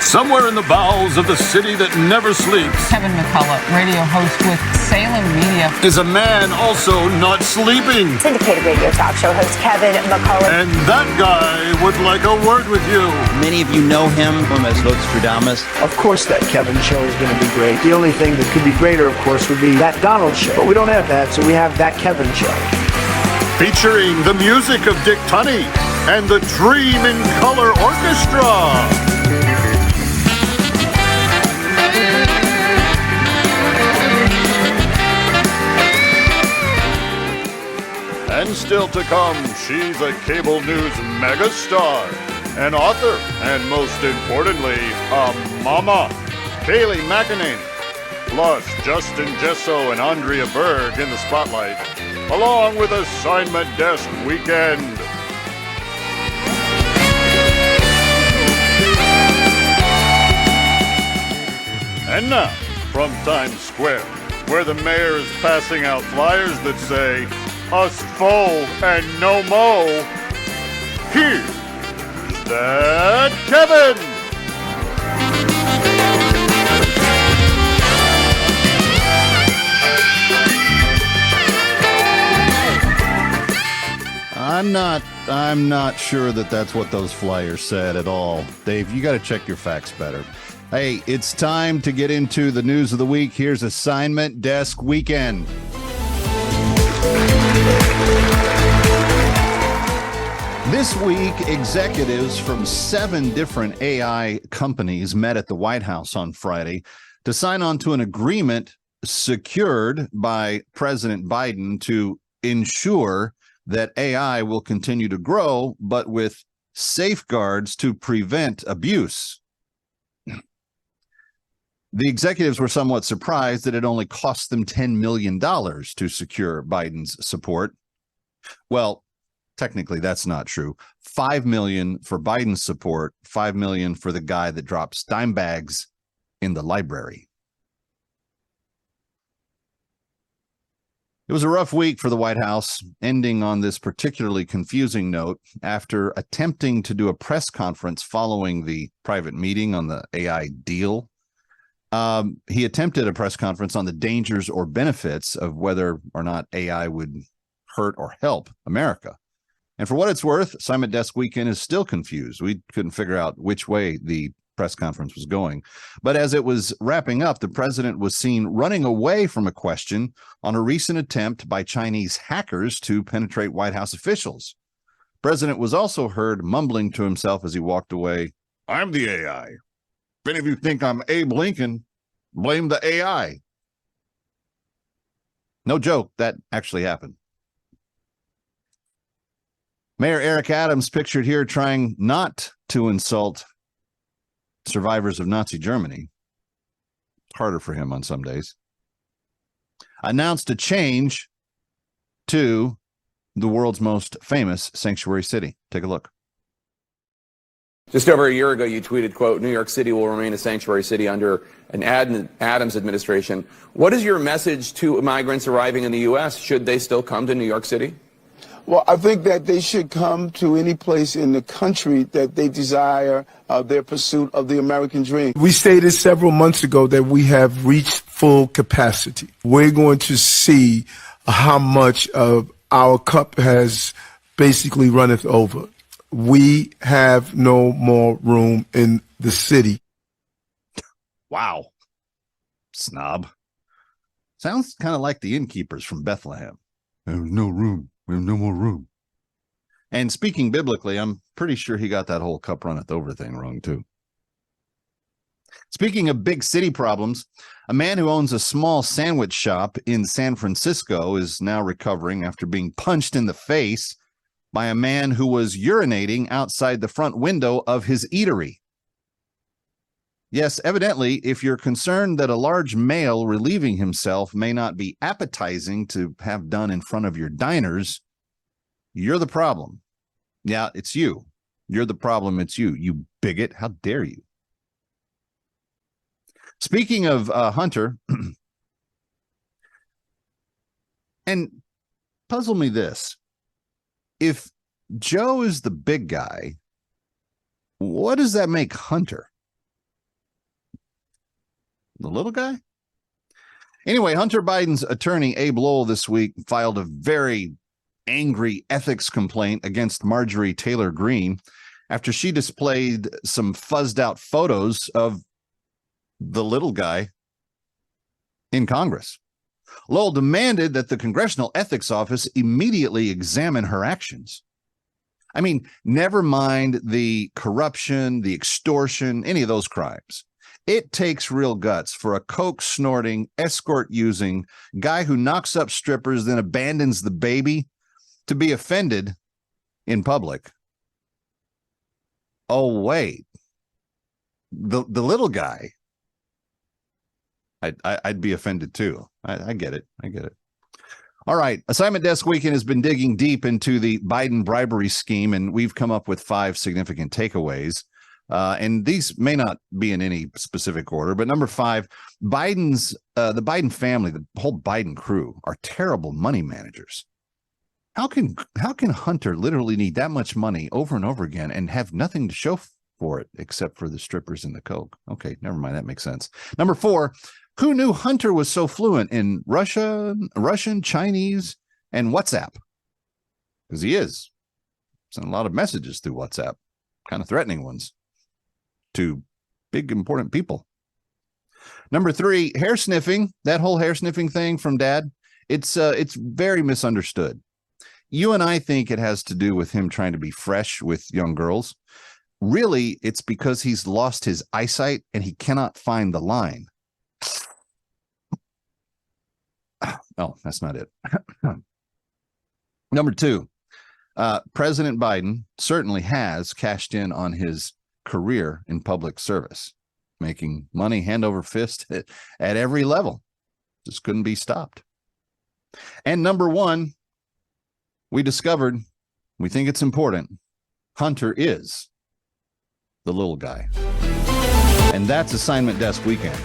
Somewhere in the bowels of the city that never sleeps, Kevin McCullough, radio host with Salem Media, is a man also not sleeping. Syndicated radio talk show host Kevin McCullough. And that guy would like a word with you. Many of you know him from as Nostradamus. Of course that Kevin show is going to be great. The only thing that could be greater, of course, would be that Donald show. But we don't have that, so we have that Kevin show. Featuring the music of Dick Tunney and the Dream in Color Orchestra. And still to come, she's a cable news megastar, an author, and most importantly, a mama, Kaylee McEnany. Plus, Justin Jesso and Andrea Berg in the spotlight, along with Assignment Desk Weekend. And now, from Times Square, where the mayor is passing out flyers that say, "Us foe and no mo," here's that Kevin! I'm not sure that that's what those flyers said at all. Dave, you got to check your facts better. Hey, it's time to get into the news of the week. Here's Assignment Desk Weekend. This week, executives from 7 different AI companies met at the White House on Friday to sign on to an agreement secured by President Biden to ensure that AI will continue to grow, but with safeguards to prevent abuse. The executives were somewhat surprised that it only cost them $10 million to secure Biden's support. Well, technically, that's not true. $5 million for Biden's support, $5 million for the guy that drops dime bags in the library. It was a rough week for the White House, ending on this particularly confusing note. After attempting to do a press conference following the private meeting on the AI deal, he attempted a press conference on the dangers or benefits of whether or not AI would hurt or help America. And for what it's worth, Assignment Desk Weekend is still confused. We couldn't figure out which way the press conference was going. But as it was wrapping up, the president was seen running away from a question on a recent attempt by Chinese hackers to penetrate White House officials. The president was also heard mumbling to himself as he walked away, "I'm the AI. If any of you think I'm Abe Lincoln, blame the AI." No joke, that actually happened. Mayor Eric Adams, pictured here trying not to insult survivors of Nazi Germany, harder for him on some days, announced a change to the world's most famous sanctuary city. Take a look. Just over a year ago, you tweeted, quote, "New York City will remain a sanctuary city under an Adams administration." What is your message to migrants arriving in the U.S.? Should they still come to New York City? Well, I think that they should come to any place in the country that they desire their pursuit of the American dream. We stated several months ago that we have reached full capacity. We're going to see how much of our cup has basically runneth over. We have no more room in the city. Wow. Snob. Sounds kind of like the innkeepers from Bethlehem. There's no room. We have no more room. And speaking biblically, I'm pretty sure he got that whole cup runneth over thing wrong, too. Speaking of big city problems, a man who owns a small sandwich shop in San Francisco is now recovering after being punched in the face by a man who was urinating outside the front window of his eatery. Yes, evidently, if you're concerned that a large male relieving himself may not be appetizing to have done in front of your diners, you're the problem. Yeah, it's you. You're the problem. It's you. You bigot. How dare you? Speaking of Hunter, and puzzle me this. If Joe is the big guy, what does that make Hunter? The little guy? Anyway, Hunter Biden's attorney, Abe Lowell, this week filed a very angry ethics complaint against Marjorie Taylor Greene after she displayed some fuzzed out photos of the little guy in Congress. Lowell demanded that the Congressional Ethics Office immediately examine her actions. I mean, never mind the corruption, the extortion, any of those crimes. It takes real guts for a coke snorting, escort using guy who knocks up strippers, then abandons the baby to be offended in public. Oh, wait. The little guy. I'd be offended too. I get it. I get it. All right. Assignment Desk Weekend has been digging deep into the Biden bribery scheme, and we've come up with 5 significant takeaways. And these may not be in any specific order, but number 5, the Biden family, the whole Biden crew are terrible money managers. How can Hunter literally need that much money over and over again and have nothing to show for it except for the strippers and the coke? Okay, never mind. That makes sense. Number 4, who knew Hunter was so fluent in Russian, Chinese, and WhatsApp? Because he is. Sent a lot of messages through WhatsApp, kind of threatening ones to big, important people. Number 3, hair sniffing. That whole hair sniffing thing from Dad, it's very misunderstood. You and I think it has to do with him trying to be fresh with young girls. Really, it's because he's lost his eyesight and he cannot find the line. Oh, that's not it. Number 2, President Biden certainly has cashed in on his career in public service, making money hand over fist at every level. Just couldn't be stopped. And number 1, we discovered, we think it's important, Hunter is the little guy. And that's Assignment Desk Weekend.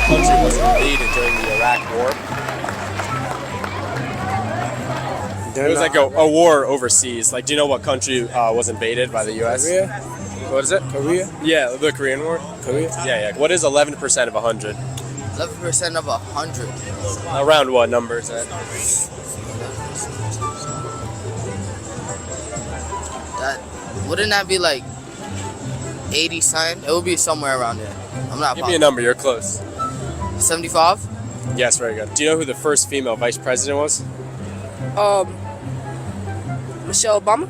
Country was invaded during the Iraq War. It was like a war overseas. Like, do you know what country was invaded by the U.S.? Korea. What is it? Korea. Yeah, the Korean War. Korea. Yeah. What is 11% of 100? 11% of 100. Around what number is that? Wouldn't that be like 80 something? It would be somewhere around there. I'm not. Give me a number. You're close. 75. Yes, very good. Do you know who the first female vice president was? Michelle Obama?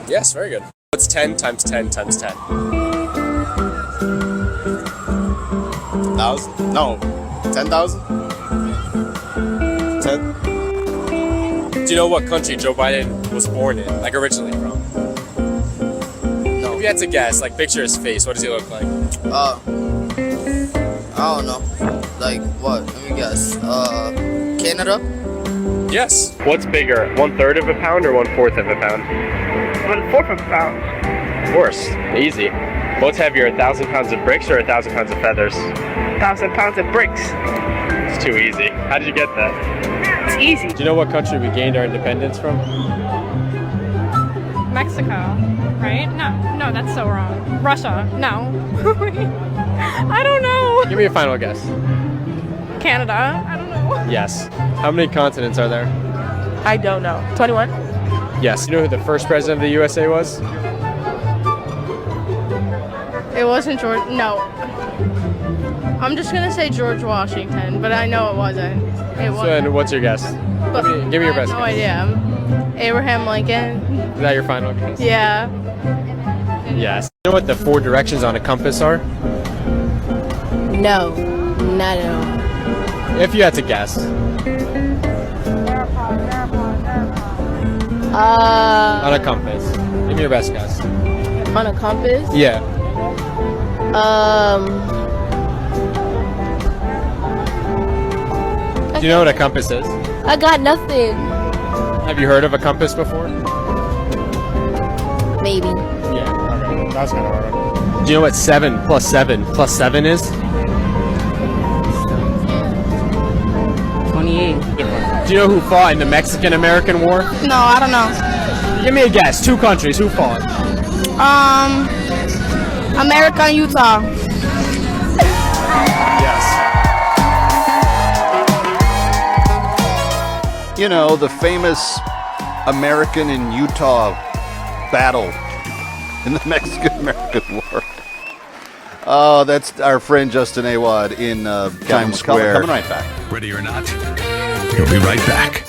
Yes, very good. What's 10 times 10 times 10? 1,000? No. 10,000? 10? Do you know what country Joe Biden was born in, like originally from? No. If you had to guess, like picture his face, what does he look like? I don't know. Like what? Let me guess. Canada? Yes. What's bigger, 1/3 of a pound or 1/4 of a pound? 1/4 of a pound. Of course. Easy. What's heavier, 1,000 pounds of bricks or 1,000 pounds of feathers? 1,000 pounds of bricks. It's too easy. How did you get that? It's easy. Do you know what country we gained our independence from? Mexico, right? No, that's so wrong. Russia, no. I don't know. Give me a final guess. Canada, I don't know. Yes. How many continents are there? I don't know. 21? Yes. You know who the first president of the USA was? It wasn't George, no. I'm just gonna say George Washington, but I know it wasn't. It wasn't. So then what's your guess? But give me your best no guess. idea. Abraham Lincoln. Is that your final guess? Yeah. Yes. You know what the 4 directions on a compass are? No, not at all. If you had to guess. On a compass. Give me your best guess. On a compass? Yeah. Do you know what a compass is? I got nothing. Have you heard of a compass before? Maybe. Yeah. Okay. That was kind of hard. Do you know what 7 plus 7 plus 7 is? 28. Do you know who fought in the Mexican-American War? No, I don't know. Give me a guess. 2 countries. Who fought? America and Utah. Yes. You know, the famous American and Utah battle in the Mexican-American War. Oh, that's our friend Justin Awad in Times Square. Coming right back. Ready or not, he'll be right back.